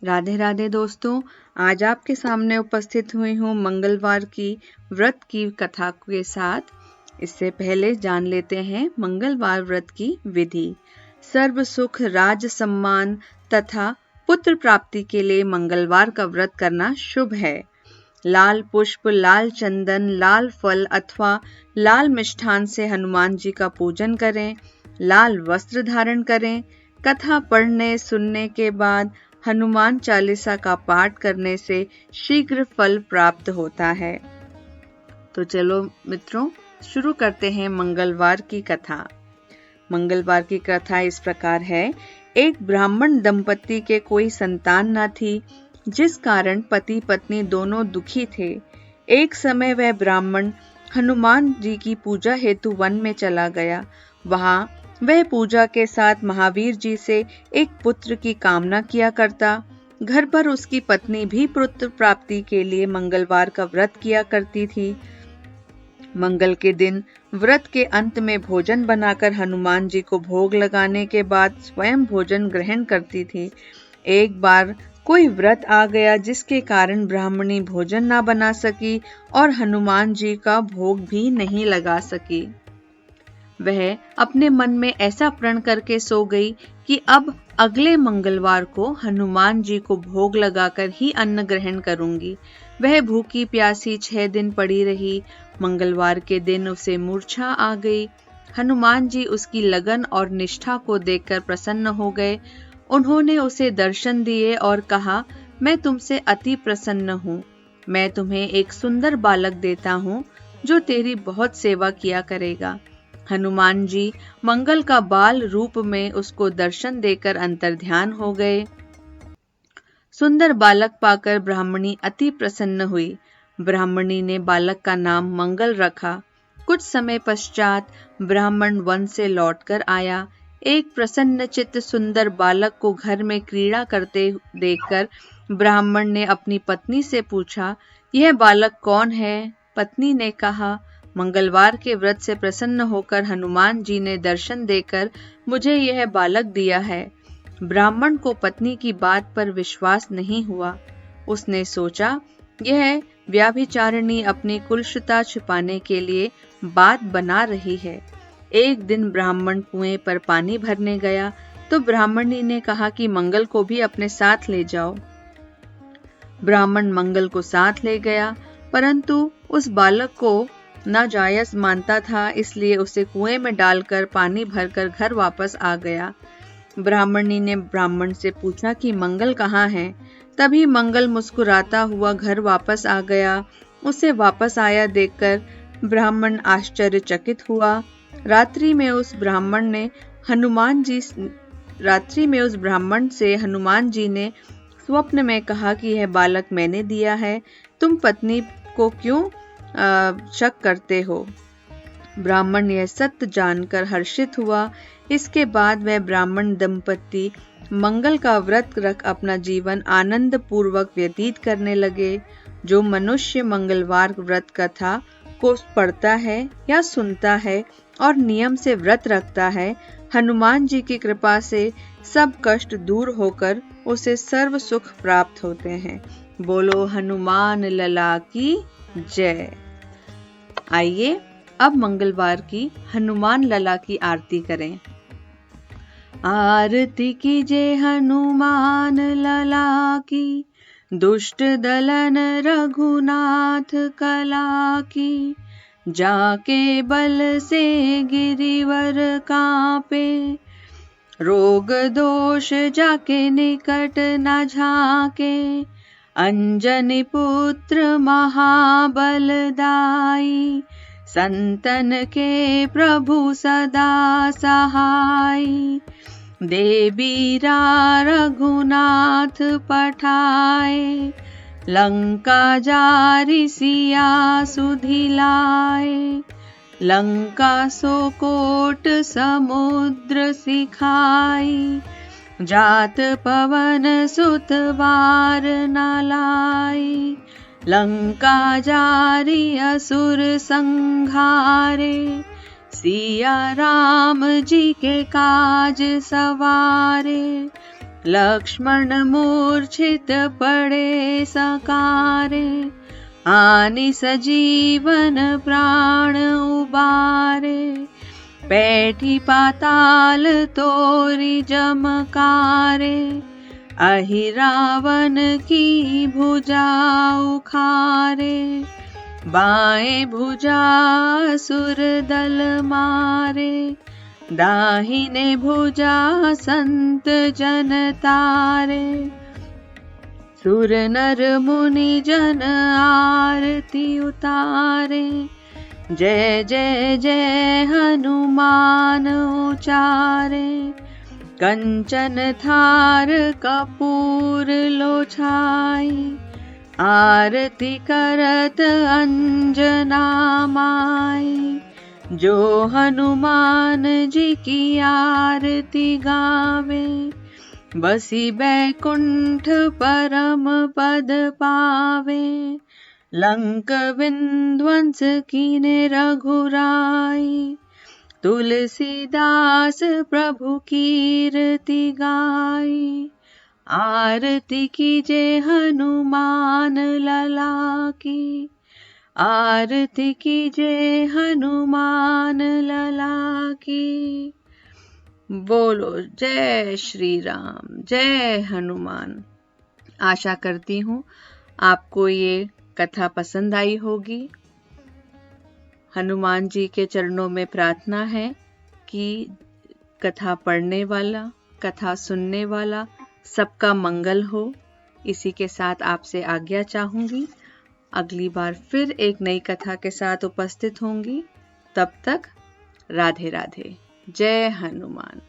राधे राधे दोस्तों, आज आपके सामने उपस्थित हुई हूँ मंगलवार की व्रत की कथा के साथ। इससे पहले जान लेते हैं मंगलवार व्रत की विधि। सर्व सुख, राज सम्मान तथा पुत्र प्राप्ति के लिए मंगलवार का व्रत करना शुभ है। लाल पुष्प, लाल चंदन, लाल फल अथवा लाल मिष्ठान से हनुमान जी का पूजन करें। लाल वस्त्र धारण करें। कथा पढ़ने सुनने के बाद हनुमान चालीसा का पाठ करने से शीघ्र फल प्राप्त होता है। तो चलो मित्रों, शुरू करते हैं मंगलवार की कथा। मंगलवार की कथा इस प्रकार है। एक ब्राह्मण दंपति के कोई संतान न थी, जिस कारण पति पत्नी दोनों दुखी थे। एक समय वह ब्राह्मण हनुमान जी की पूजा हेतु वन में चला गया। वहां वह पूजा के साथ महावीर जी से एक पुत्र की कामना किया करता। घर पर उसकी पत्नी भी पुत्र प्राप्ति के लिए मंगलवार का व्रत किया करती थी। मंगल के दिन व्रत के अंत में भोजन बनाकर हनुमान जी को भोग लगाने के बाद स्वयं भोजन ग्रहण करती थी। एक बार कोई व्रत आ गया, जिसके कारण ब्राह्मणी भोजन ना बना सकी और हनुमान जी का भोग भी नहीं लगा सकी। वह अपने मन में ऐसा प्रण करके सो गई कि अब अगले मंगलवार को हनुमान जी को भोग लगाकर ही अन्न ग्रहण करूंगी। वह भूखी प्यासी 6 दिन पड़ी रही। मंगलवार के दिन उसे मूर्छा आ गई। हनुमान जी उसकी लगन और निष्ठा को देखकर प्रसन्न हो गए। उन्होंने उसे दर्शन दिए और कहा, मैं तुमसे अति प्रसन्न हूँ। मैं तुम्हें एक सुंदर बालक देता हूँ, जो तेरी बहुत सेवा किया करेगा। हनुमान जी मंगल का बाल रूप में उसको दर्शन देकर अंतर्ध्यान हो गए। सुंदर बालक पाकर ब्राह्मणी अति प्रसन्न हुई। ब्राह्मणी ने बालक का नाम मंगल रखा। कुछ समय पश्चात ब्राह्मण वन से लौटकर आया। एक प्रसन्न चित्त सुंदर बालक को घर में क्रीड़ा करते देखकर ब्राह्मण ने अपनी पत्नी से पूछा, यह बालक कौन है? पत्नी ने कहा, मंगलवार के व्रत से प्रसन्न होकर हनुमान जी ने दर्शन देकर मुझे यह बालक दिया है। ब्राह्मण को पत्नी की बात पर विश्वास नहीं हुआ। उसने सोचा, यह व्यभिचारिणी अपनी कुलुषता छिपाने के लिए बात बना रही है। एक दिन ब्राह्मण कुएं पर पानी भरने गया तो ब्राह्मणी ने कहा कि मंगल को भी अपने साथ ले जाओ। ब्राह्मण मंगल को साथ ले गया, परंतु उस बालक को नाजायज मानता था, इसलिए उसे कुएं में डालकर पानी भरकर घर वापस आ गया। ब्राह्मणी ने ब्राह्मण से पूछा कि मंगल कहाँ है? तभी मंगल मुस्कुराता हुआ घर वापस आ गया। उसे वापस आया देखकर ब्राह्मण आश्चर्यचकित हुआ। रात्रि में उस ब्राह्मण से हनुमान जी ने स्वप्न में कहा कि यह बालक मैंने दिया है, तुम पत्नी को क्यों शक करते हो? ब्राह्मण यह सत्य जानकर हर्षित हुआ। इसके बाद वह ब्राह्मण दंपति मंगल का व्रत रख अपना जीवन आनंद पूर्वक व्यतीत करने लगे। जो मनुष्य मंगलवार व्रत कथा को पढ़ता है या सुनता है और नियम से व्रत रखता है, हनुमान जी की कृपा से सब कष्ट दूर होकर उसे सर्व सुख प्राप्त होते हैं। बोलो हनुमान लला की जय। आइए अब मंगलवार की हनुमान लला की आरती करें। आरती कीजिए हनुमान लला की, दुष्ट दलन रघुनाथ कला की। जाके बल से गिरिवर कांपे, रोग दोष जाके निकट न झाके। अंजनी पुत्र महाबलदाई, संतन के प्रभु सदा सहाय। देवीरा रघुनाथ पठाए, लंका जारि सिया सुधिलाए। लंका सो कोट समुद्र सिखाई, जात पवन सुत बार न लाई। लंका जारि असुर संहारे, सिया राम जी के काज सवारे। लक्ष्मण मूर्छित पड़े सकारे, आनि सजीवन प्राण उबारे। पैठी पाताल तोरी जमकारे, अहि रावण की भुजा उखारे। बाएं भुजा असुर दल मारे, दाहिने भुजा संत जन तारे। सुर नर मुनि जन आरती उतारे, जय जय जय हनुमान उचारे। कंचन थार कपूर लोछाई, आरती करत अंजना माई। जो हनुमान जी की आरती गावे, बसी बैकुंठ परम पद पावे। लंक विध्वंस कीने रघुराई, तुलसीदास प्रभु कीर्ति गाई। आरती कीजे हनुमान लला की, आरती कीजे हनुमान लला की। बोलो जय श्री राम, जय हनुमान। आशा करती हूँ आपको ये कथा पसंद आई होगी। हनुमान जी के चरणों में प्रार्थना है कि कथा पढ़ने वाला, कथा सुनने वाला सबका मंगल हो। इसी के साथ आपसे आज्ञा चाहूंगी। अगली बार फिर एक नई कथा के साथ उपस्थित होंगी। तब तक राधे राधे। जय हनुमान।